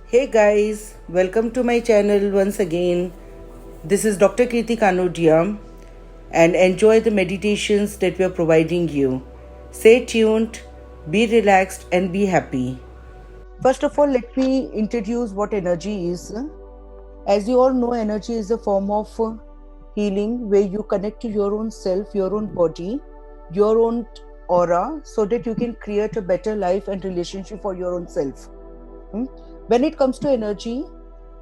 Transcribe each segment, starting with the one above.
Hey guys, welcome to my channel once again. This is Dr. Kirti Kanodia and enjoy the meditations that we are providing you. Stay tuned, be relaxed and be happy. First of all, let me introduce what energy is. As you all know, energy is a form of healing where you connect to your own self, your own body, your own aura so that you can create a better life and relationship for your own self. When it comes to energy,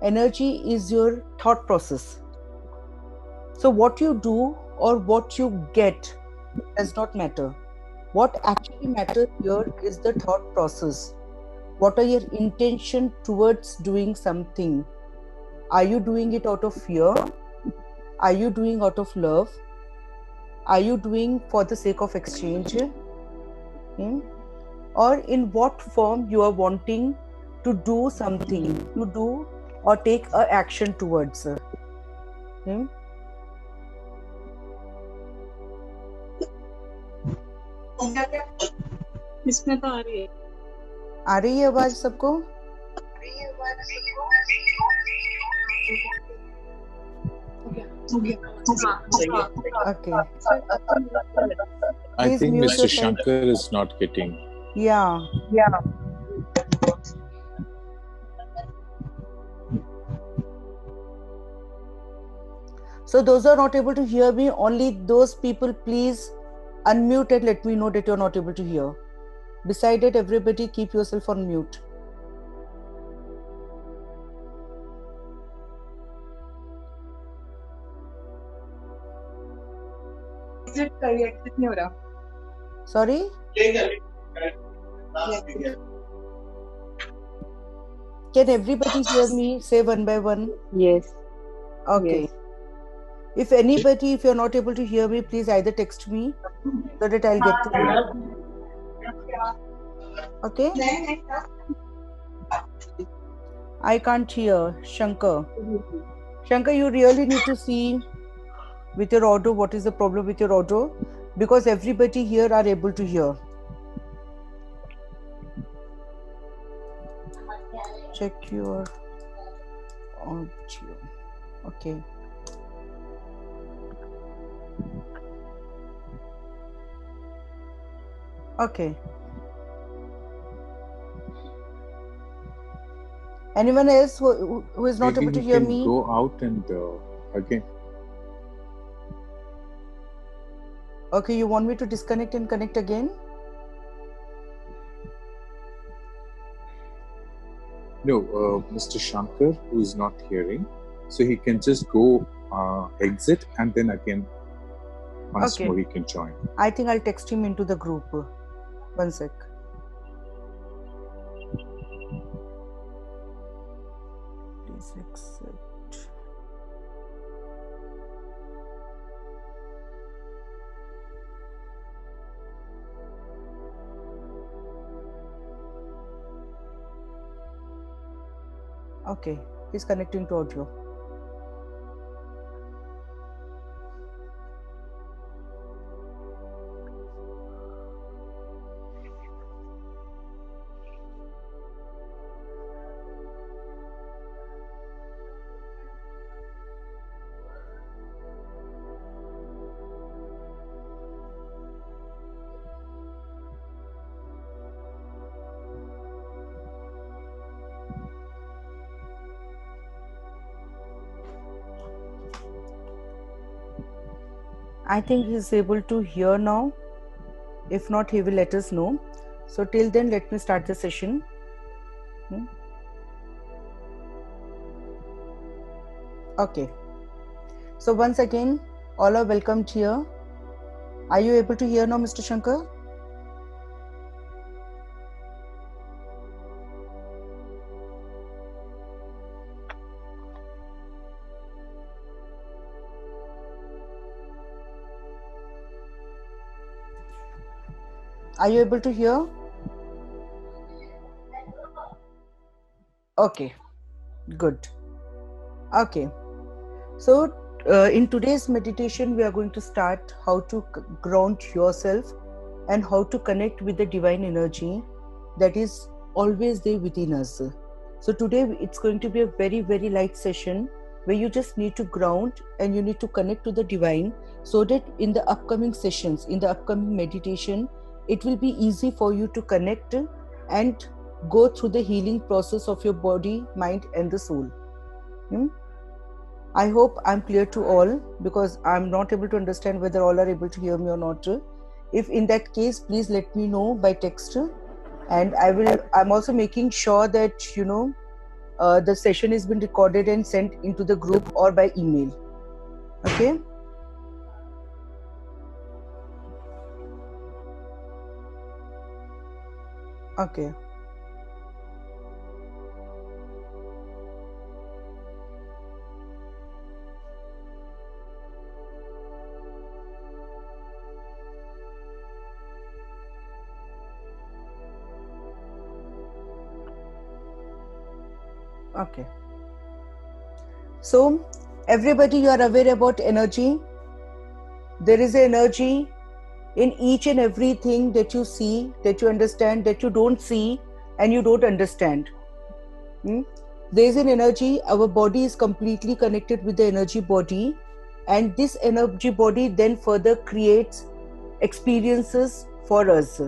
energy is your thought process. So, what you do or what you get does not matter. What actually matters here is the thought process. What are your intention towards doing something? Are you doing it out of fear? Are you doing out of love? Are you doing for the sake of exchange? Or in what form you are wanting to do something, to do or take a action towards? इसमें तो आ रही है आ रही है आवाज सबको? Okay. I Please think mute Mr. yourself. Shankar is not getting. Yeah. So those who are not able to hear me, only those people please unmute and let me know that you're not able to hear. Beside it, everybody keep yourself on mute. Exit नहीं हो रहा Sorry? Can everybody hear me? Say one by one. Yes. Okay. Yes. If anybody, if you're not able to hear me, please either text me so that I'll get to know. Okay? I can't hear. Shankar. Shankar, you really need to see with your audio what is the problem with your audio, because everybody here are able to hear. Check your audio. Okay. Okay. Anyone else who is not Maybe able to you hear can me? go out and again. Okay, you want me to disconnect and connect again? No, Mr. Shankar, who is not hearing, so he can just go exit and then again once Okay. more he can join. I think I'll text him into the group. One sec. Please accept. Okay, he's connecting to audio. I think he's able to hear now. If not, he will let us know. So till then, let me start the session. Okay. So once again, all are welcomed here. Are you able to hear now, Mr. Shankar? Are you able to hear? Okay, good. Okay, so in today's meditation, we are going to start how to ground yourself and how to connect with the divine energy that is always there within us. So today it's going to be a very, very light session where you just need to ground and you need to connect to the divine, so that in the upcoming sessions, in the upcoming meditation, it will be easy for you to connect and go through the healing process of your body, mind and the soul. I hope I'm clear to all, because I'm not able to understand whether all are able to hear me or not. If in that case, please let me know by text, and I'm also making sure that the session has been recorded and sent into the group or by email. Okay. Okay. Okay. So everybody, you are aware about energy. There is an energy in each and everything that you see, that you understand, that you don't see and you don't understand. There is an energy. Our body is completely connected with the energy body, and this energy body then further creates experiences for us.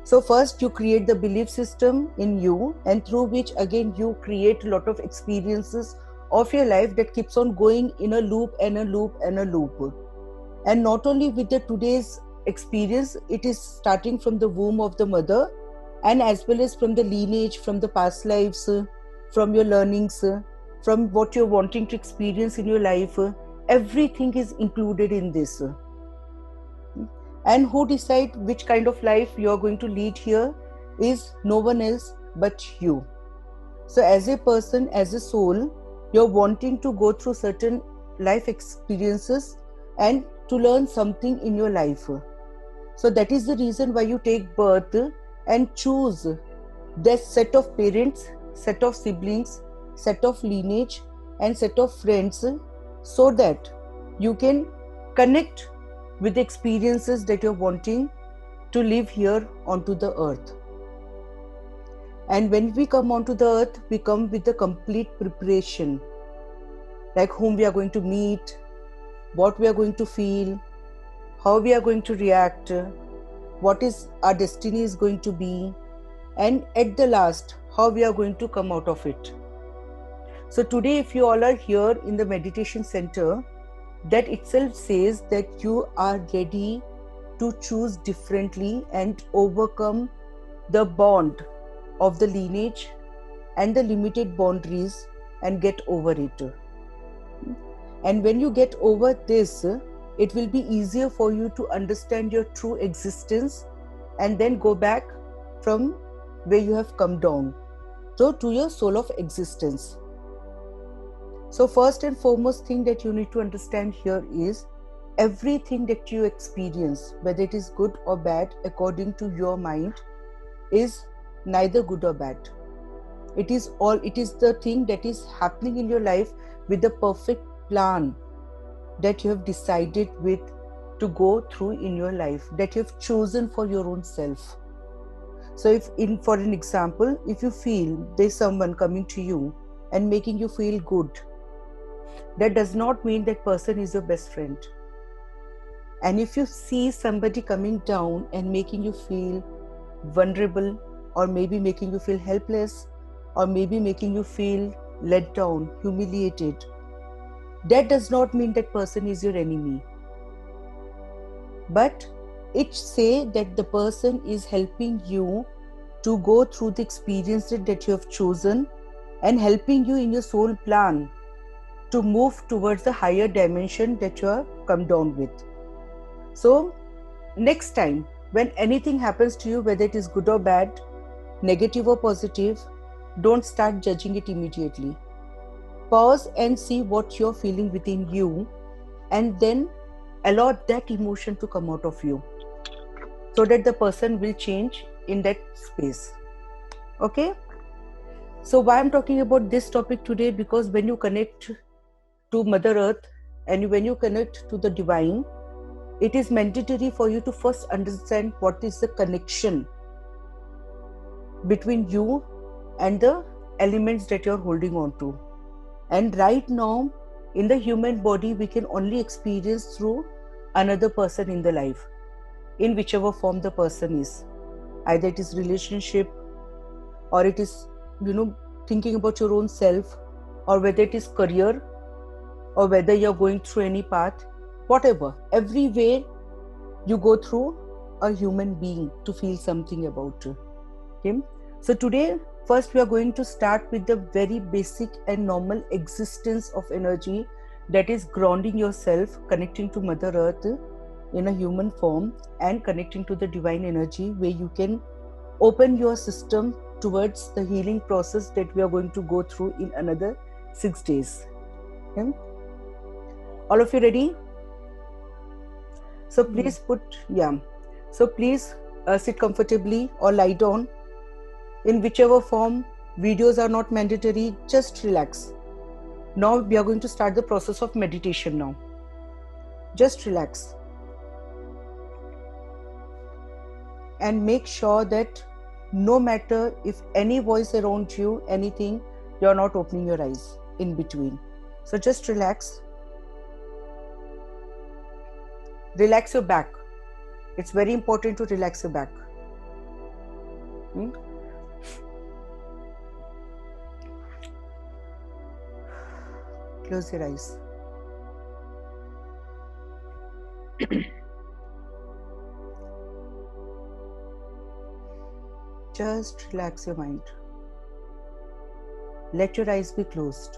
So first you create the belief system in you, and through which again you create a lot of experiences of your life that keeps on going in a loop and a loop and a loop. And not only with the today's experience, it is starting from the womb of the mother, and as well as from the lineage, from the past lives, from your learnings, from what you're wanting to experience in your life. Everything is included in this. And who decide which kind of life you're going to lead here is no one else but you. So as a person, as a soul, you're wanting to go through certain life experiences and to learn something in your life. So that is the reason why you take birth and choose that set of parents, set of siblings, set of lineage and set of friends, so that you can connect with the experiences that you're wanting to live here onto the earth. And when we come onto the earth, we come with the complete preparation, like whom we are going to meet, what we are going to feel, how we are going to react, what is our destiny is going to be, and at the last, how we are going to come out of it. So today, if you all are here in the meditation center, that itself says that you are ready to choose differently and overcome the bond of the lineage and the limited boundaries and get over it. And when you get over this, it will be easier for you to understand your true existence and then go back from where you have come down, so to your soul of existence. So first and foremost thing that you need to understand here is everything that you experience, whether it is good or bad, according to your mind, is neither good or bad. It is the thing that is happening in your life with the perfect plan that you have decided with to go through in your life, that you have chosen for your own self. So for an example, if you feel there's someone coming to you and making you feel good, that does not mean that person is your best friend. And if you see somebody coming down and making you feel vulnerable, or maybe making you feel helpless, or maybe making you feel let down, humiliated, that does not mean that person is your enemy. But it say that the person is helping you to go through the experiences that you have chosen and helping you in your soul plan to move towards the higher dimension that you have come down with. So next time when anything happens to you, whether it is good or bad, negative or positive, don't start judging it immediately. Pause and see what you're feeling within you, and then allow that emotion to come out of you, so that the person will change in that space. Okay? So why I'm talking about this topic today, because when you connect to Mother Earth and when you connect to the divine, it is mandatory for you to first understand what is the connection between you and the elements that you're holding on to. And right now, in the human body, we can only experience through another person in the life, in whichever form the person is. Either it is relationship, or it is, thinking about your own self, or whether it is career, or whether you're going through any path, whatever. Everywhere you go through a human being to feel something about you. Okay? So today, first we are going to start with the very basic and normal existence of energy, that is grounding yourself, connecting to Mother Earth in a human form, and connecting to the divine energy, where you can open your system towards the healing process that we are going to go through in another 6 days. Okay? All of you ready? So please please sit comfortably or lie down. In whichever form, videos are not mandatory, just relax. Now we are going to start the process of meditation now. Just relax. And make sure that no matter if any voice around you, anything, you are not opening your eyes in between. So just relax. Relax your back. It's very important to relax your back. Close your eyes. Just relax your mind. Let your eyes be closed.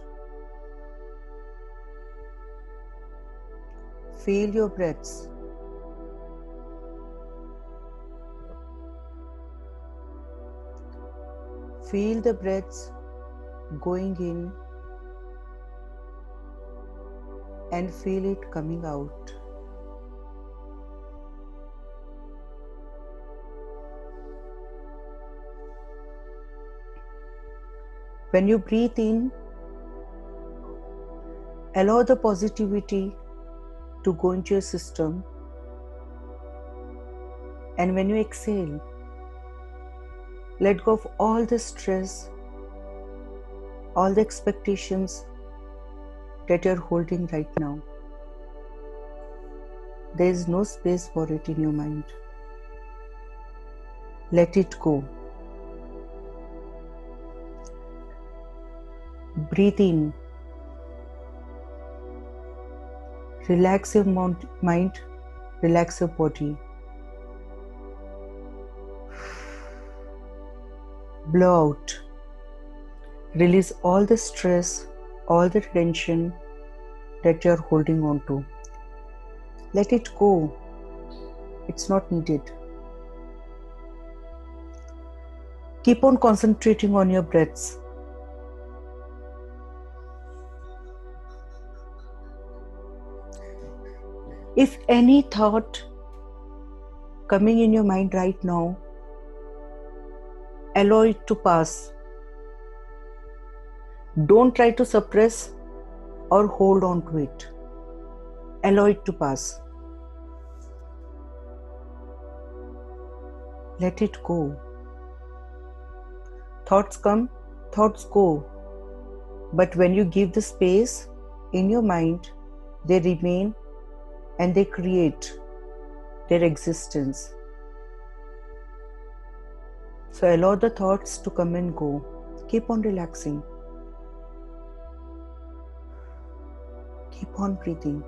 Feel your breaths. Feel the breaths going in and feel it coming out. When you breathe in, allow the positivity to go into your system. And when you exhale, let go of all the stress, all the expectations that you're holding right now. There is no space for it in your mind. Let it go. Breathe in. Relax your mind, relax your body. Blow out. Release all the stress, all the tension that you are holding on to. Let it go. It's not needed. Keep on concentrating on your breaths. If any thought coming in your mind right now, allow it to pass. Don't try to suppress or hold on to it. Allow it to pass. Let it go. Thoughts come, thoughts go. But when you give the space in your mind, they remain and they create their existence. So allow the thoughts to come and go. Keep on relaxing. Keep on breathing.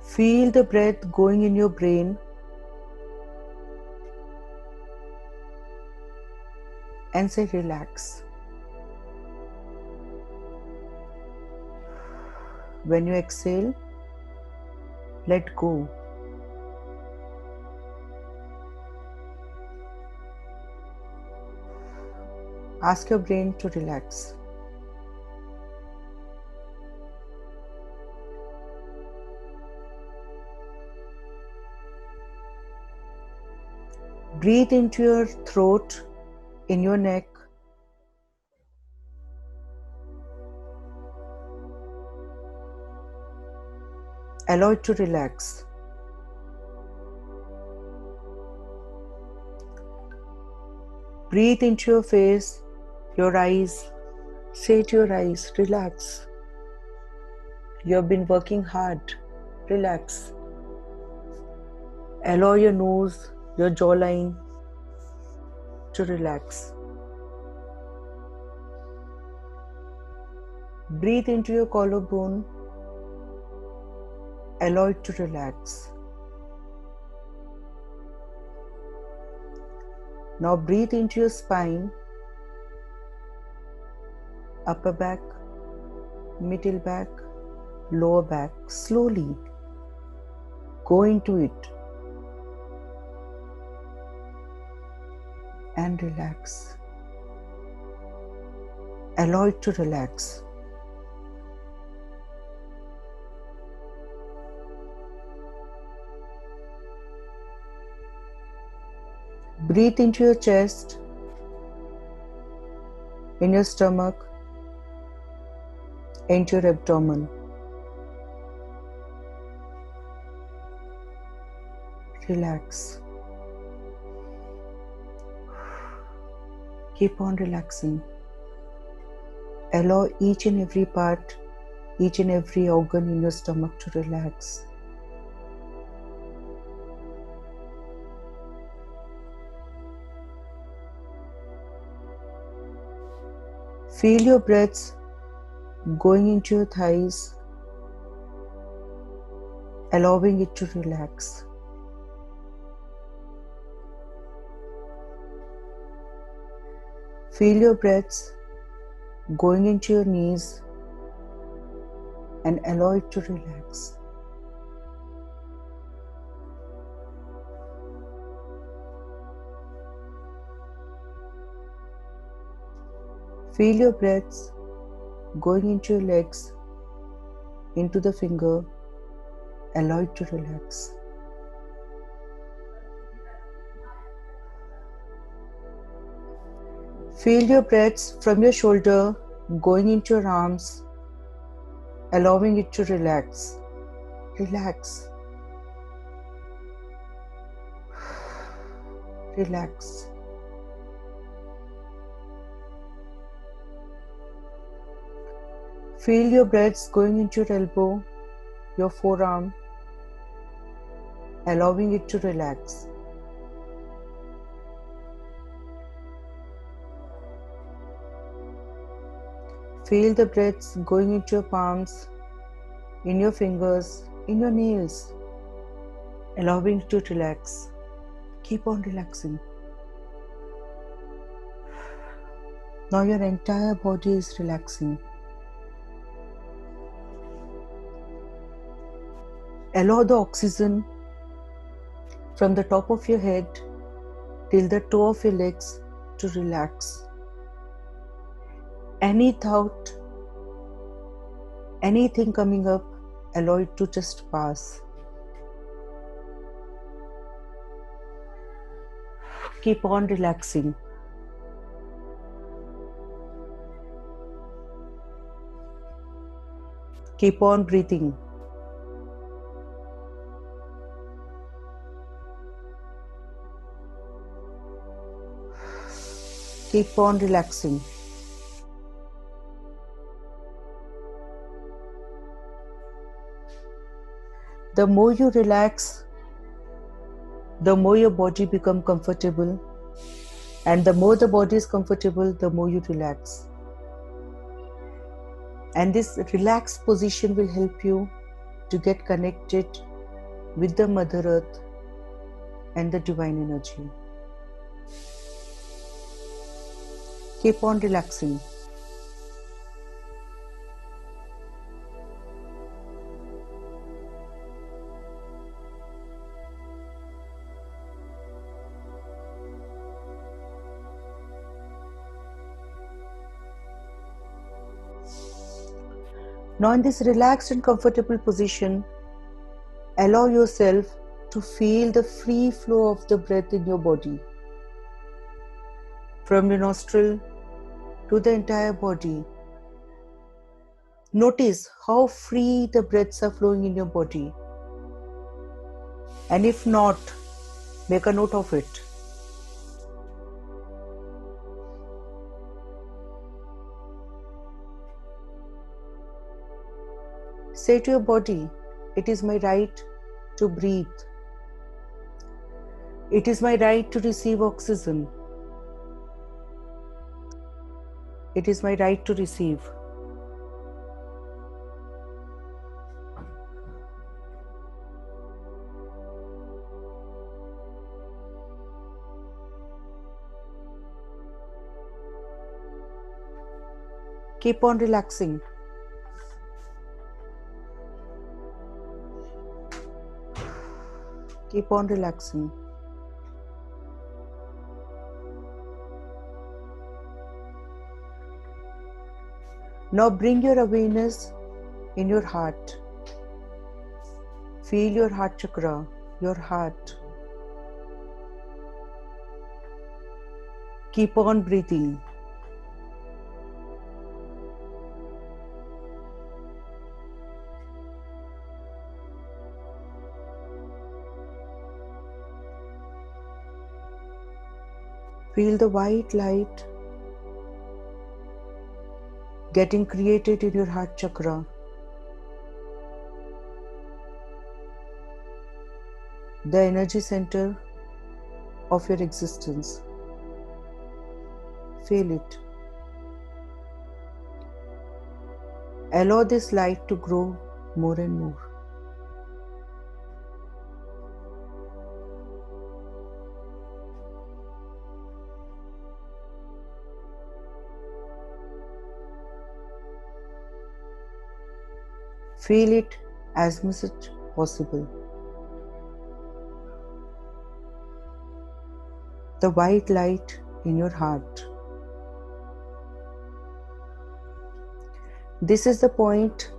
Feel the breath going in your brain and say relax. When you exhale, let go. Ask your brain to relax. Breathe into your throat, in your neck. Allow it to relax. Breathe into your face, your eyes. Say to your eyes, relax. You have been working hard. Relax. Allow your nose, your jawline to relax. Breathe into your collarbone. Allow it to relax. Now breathe into your spine, upper back, middle back, lower back. Slowly go into it and relax. Allow it to relax. Breathe into your chest, in your stomach, into your abdomen. Relax. Keep on relaxing. Allow each and every part, each and every organ in your stomach to relax. Feel your breaths going into your thighs, allowing it to relax. Feel your breaths going into your knees and allow it to relax. Feel your breaths going into your legs, into the finger. Allow it to relax. Feel your breaths from your shoulder going into your arms, allowing it to relax. Relax. Relax. Feel your breaths going into your elbow, your forearm, allowing it to relax. Feel the breaths going into your palms, in your fingers, in your nails, allowing it to relax. Keep on relaxing. Now your entire body is relaxing. Allow the oxygen from the top of your head till the toe of your legs to relax. Any thought, anything coming up, allow it to just pass. Keep on relaxing. Keep on breathing. Keep on relaxing. The more you relax, the more your body becomes comfortable, and the more the body is comfortable, the more you relax. And this relaxed position will help you to get connected with the Mother Earth and the divine energy. Keep on relaxing. Now in this relaxed and comfortable position, allow yourself to feel the free flow of the breath in your body. From your nostril to the entire body. Notice how free the breaths are flowing in your body. And if not, make a note of it. Say to your body, it is my right to breathe. It is my right to receive oxygen. It is my right to receive. Keep on relaxing. Keep on relaxing. Now bring your awareness in your heart. Feel your heart chakra, your heart. Keep on breathing. Feel the white light getting created in your heart chakra. The energy center of your existence. Feel it. Allow this light to grow more and more. Feel it as much as possible. The white light in your heart. This is the point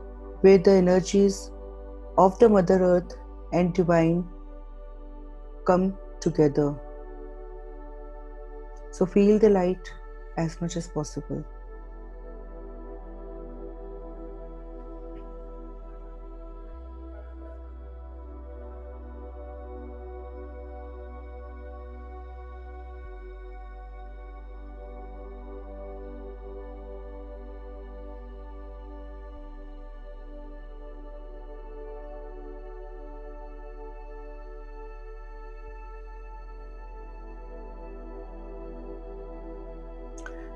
where the energies of the Mother Earth and Divine come together. So feel the light as much as possible.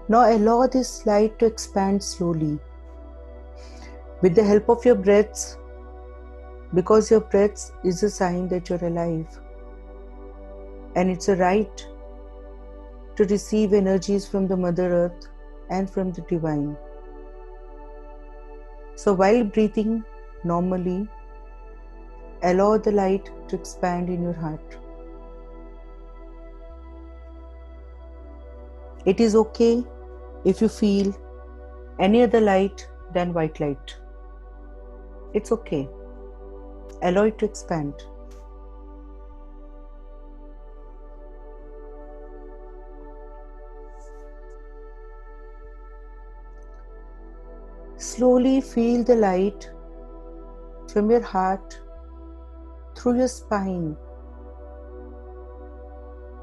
Now allow this light to expand slowly with the help of your breaths, because your breaths is a sign that you're alive, and it's a right to receive energies from the Mother Earth and from the Divine. So while breathing normally, allow the light to expand in your heart. It is okay if you feel any other light than white light. It's okay. Allow it to expand. Slowly feel the light from your heart through your spine,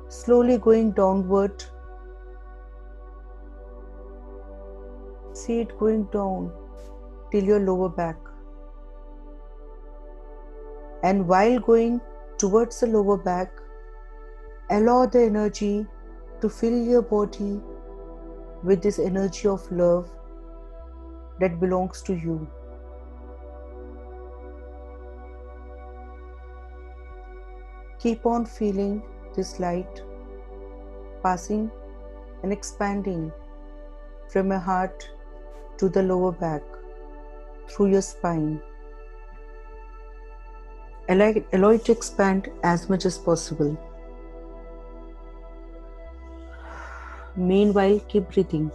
slowly going downward. See it going down till your lower back. And while going towards the lower back, allow the energy to fill your body with this energy of love that belongs to you. Keep on feeling this light passing and expanding from your heart to the lower back, through your spine. Allow it to expand as much as possible. Meanwhile, keep breathing.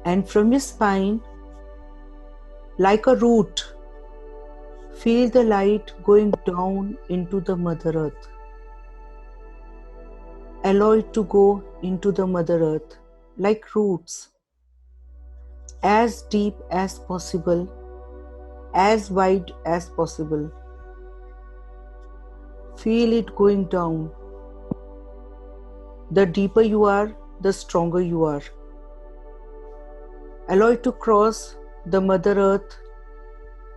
And from your spine, like a root, feel the light going down into the Mother Earth. Allow it to go into the Mother Earth like roots, as deep as possible, as wide as possible. Feel it going down, The deeper you are, the stronger you are. Allow it to cross the Mother Earth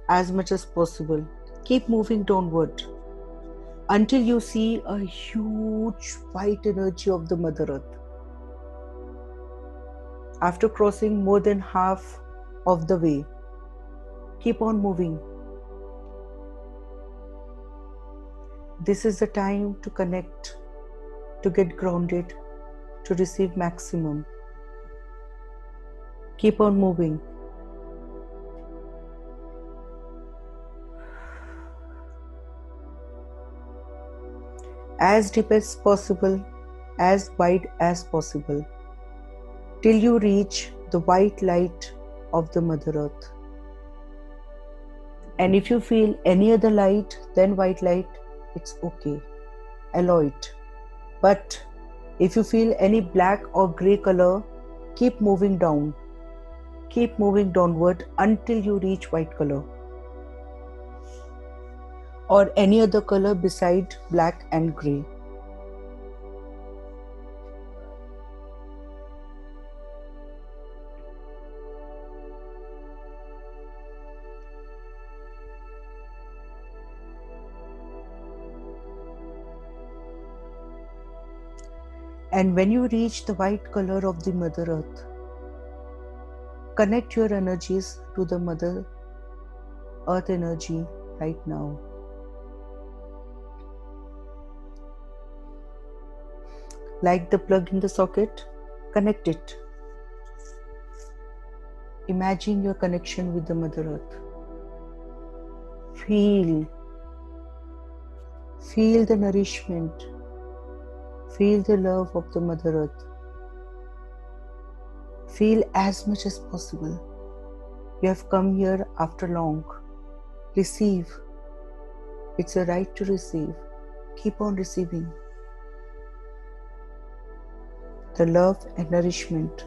as much as possible. Keep moving downward until you see a huge white energy of the Mother Earth. After crossing more than half of the way, keep on moving. This is the time to connect, to get grounded, to receive maximum. Keep on moving. As deep as possible, as wide as possible, till you reach the white light of the Mother Earth. And if you feel any other light than white light, it's okay. Allow it. But if you feel any black or grey color, keep moving down. Keep moving downward until you reach white color or any other color beside black and grey. And when you reach the white color of the Mother Earth, connect your energies to the Mother Earth energy right now. Like the plug in the socket, connect it. Imagine your connection with the Mother Earth. Feel the nourishment. Feel the love of the Mother Earth. Feel as much as possible. You have come here after long. Receive. It's a right to receive. Keep on receiving the love and nourishment.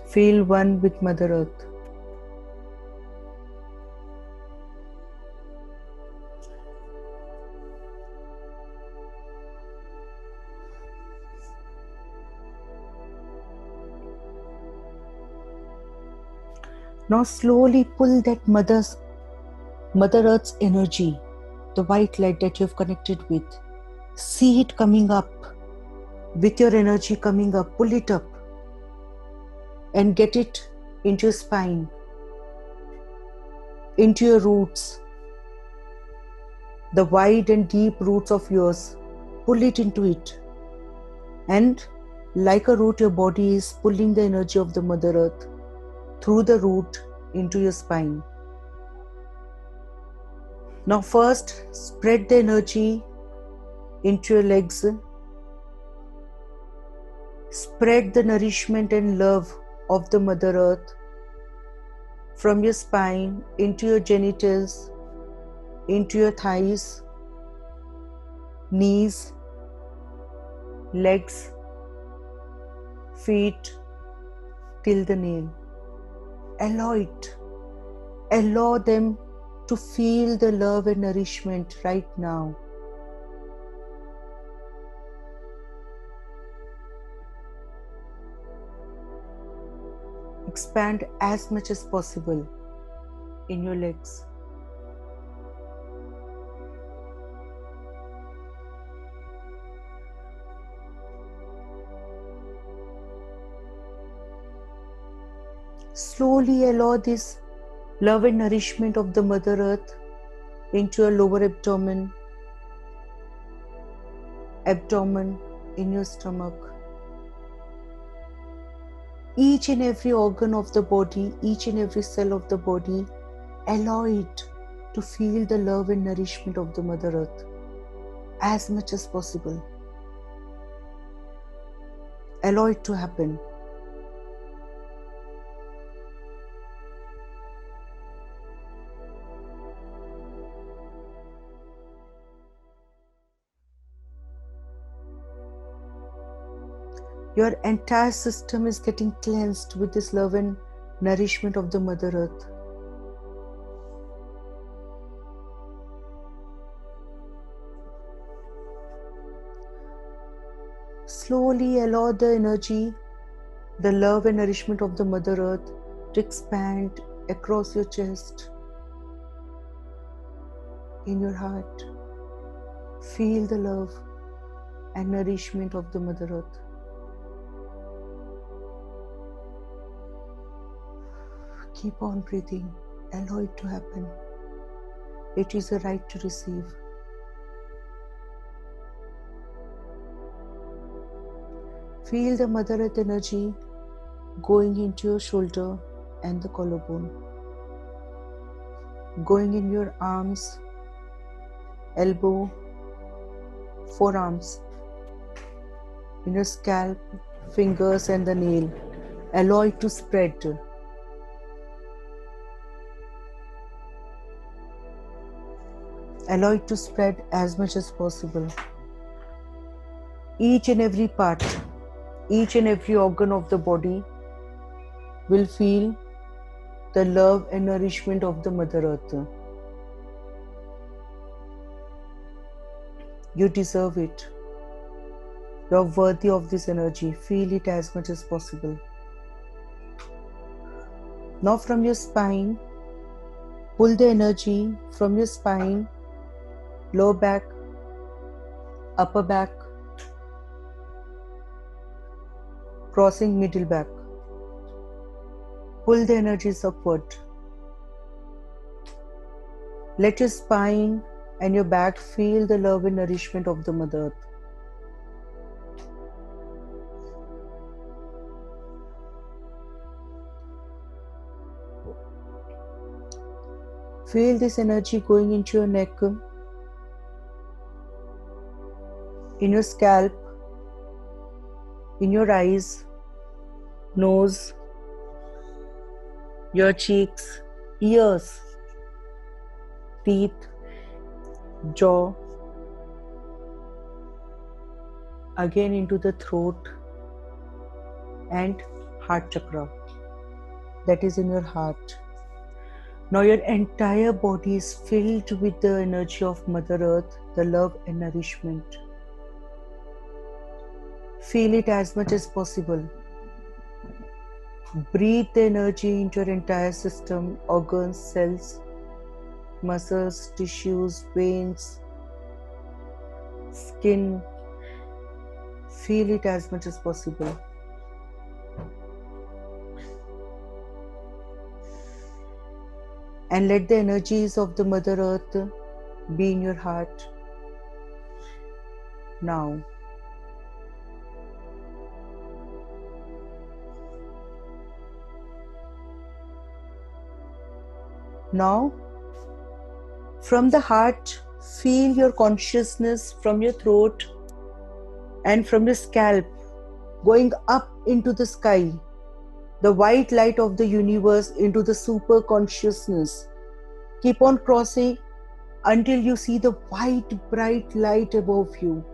Feel one with Mother Earth. Now slowly pull that Mother Earth's energy, the white light that you have connected with. See it coming up. With your energy coming up, pull it up and get it into your spine, into your roots, the wide and deep roots of yours. Pull it into it. And like a root, your body is pulling the energy of the Mother Earth through the root into your spine. Now first, spread the energy into your legs. Spread the nourishment and love of the Mother Earth from your spine into your genitals, into your thighs, knees, legs, feet, till the nail. Allow it. Allow them to feel the love and nourishment right now. Expand as much as possible in your legs. Slowly allow this love and nourishment of the Mother Earth into your lower abdomen, in your stomach. Each and every organ of the body, each and every cell of the body, allow it to feel the love and nourishment of the Mother Earth as much as possible. Allow it to happen. Your entire system is getting cleansed with this love and nourishment of the Mother Earth. Slowly allow the energy, the love and nourishment of the Mother Earth to expand across your chest, in your heart. Feel the love and nourishment of the Mother Earth. Keep on breathing. Allow it to happen. It is a right to receive. Feel the Mother Earth energy going into your shoulder and the collarbone, going in your arms, elbow, forearms, in your scalp, fingers and the nail. Allow it to spread. Allow it to spread as much as possible. Each and every part, each and every organ of the body will feel the love and nourishment of the Mother Earth. You deserve it. You are worthy of this energy. Feel it as much as possible. Now from your spine, pull the energy from your spine, lower back, upper back, crossing middle back. Pull the energies upward. Let your spine and your back feel the love and nourishment of the Mother Earth. Feel this energy going into your neck, in your scalp, in your eyes, nose, your cheeks, ears, teeth, jaw, again into the throat and heart chakra, that is in your heart. Now your entire body is filled with the energy of Mother Earth, the love and nourishment. Feel it as much as possible. Breathe the energy into your entire system, organs, cells, muscles, tissues, veins, skin. Feel it as much as possible. And let the energies of the Mother Earth be in your heart now. Now, from the heart, feel your consciousness from your throat and from your scalp going up into the sky, the white light of the universe into the super consciousness. Keep on crossing until you see the white bright light above you.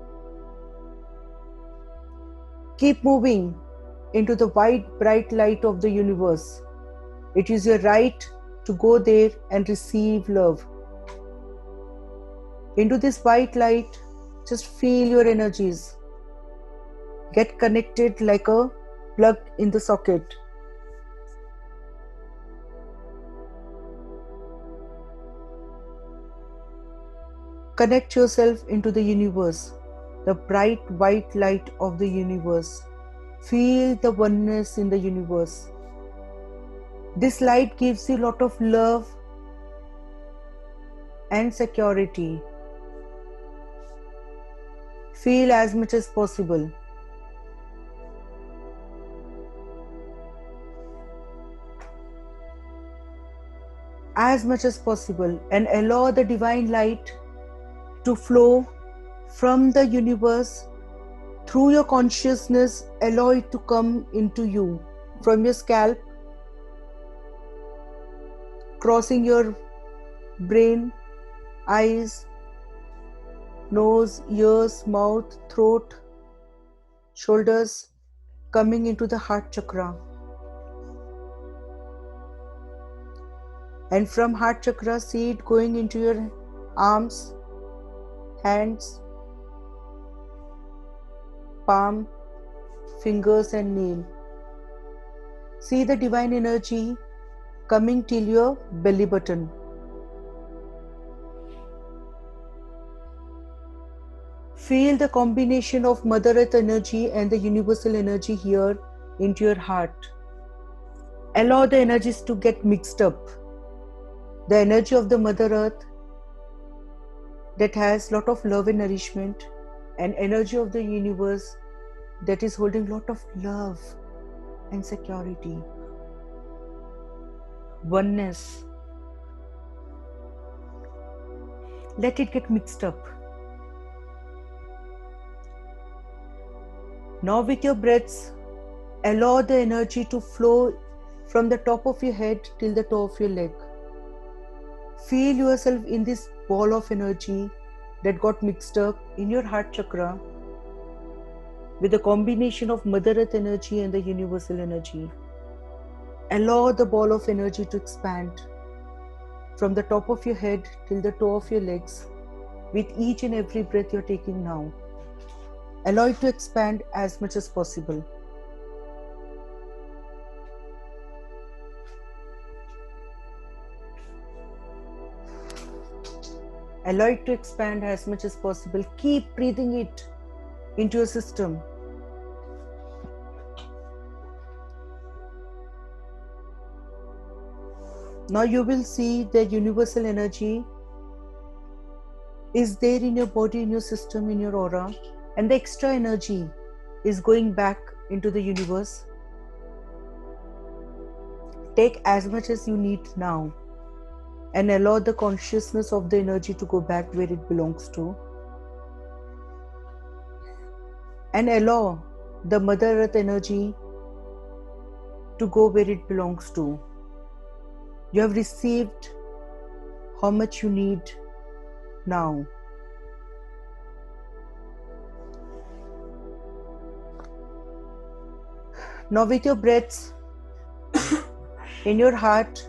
Keep moving into the white bright light of the universe. It is your right to go there and receive love. Into this white light, just feel your energies. Get connected like a plug in the socket. Connect yourself into the universe, the bright white light of the universe. Feel the oneness in the universe. This light gives you a lot of love and security. Feel as much as possible. As much as possible, and allow the divine light to flow from the universe through your consciousness. Allow it to come into you from your scalp, crossing your brain, eyes, nose, ears, mouth, throat, shoulders, coming into the heart chakra. And from heart chakra, see it going into your arms, hands, palm, fingers and nail. See the divine energy coming till your belly button. Feel the combination of Mother Earth energy and the universal energy here into your heart. Allow the energies to get mixed up. The energy of the Mother Earth that has lot of love and nourishment, and energy of the universe that is holding lot of love and security. Oneness. Let it get mixed up. Now with your breaths, allow the energy to flow from the top of your head till the toe of your leg. Feel yourself in this ball of energy that got mixed up in your heart chakra with a combination of Mother Earth energy and the universal energy. Allow the ball of energy to expand from the top of your head till the toe of your legs with each and every breath you're taking now. Allow it to expand as much as possible. Allow it to expand as much as possible. Keep breathing it into your system. Now you will see the universal energy is there in your body, in your system, in your aura, and the extra energy is going back into the universe. Take as much as you need now and allow the consciousness of the energy to go back where it belongs to. And allow the Mother Earth energy to go where it belongs to. You have received how much you need now. Now with your breaths in your heart,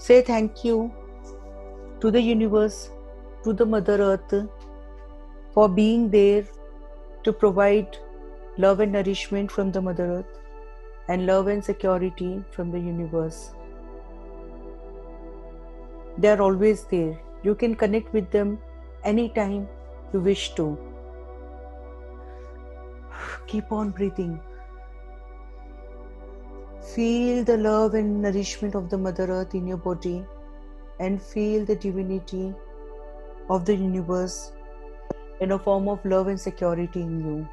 say thank you to the universe, to the Mother Earth for being there to provide love and nourishment from the Mother Earth and love and security from the universe. They are always there. You can connect with them anytime you wish to. Keep on breathing. Feel the love and nourishment of the Mother Earth in your body and feel the divinity of the universe in a form of love and security in you.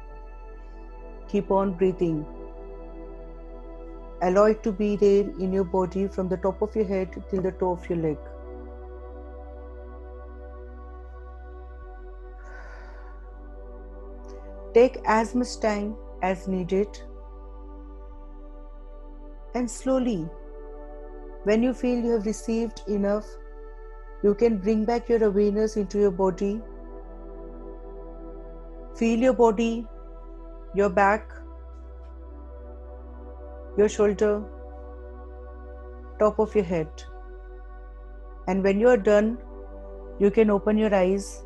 Keep on breathing. Allow it to be there in your body from the top of your head till the toe of your leg. Take as much time as needed and slowly, when you feel you have received enough, you can bring back your awareness into your body. Feel your body, your back, your shoulder, top of your head. And when you are done, you can open your eyes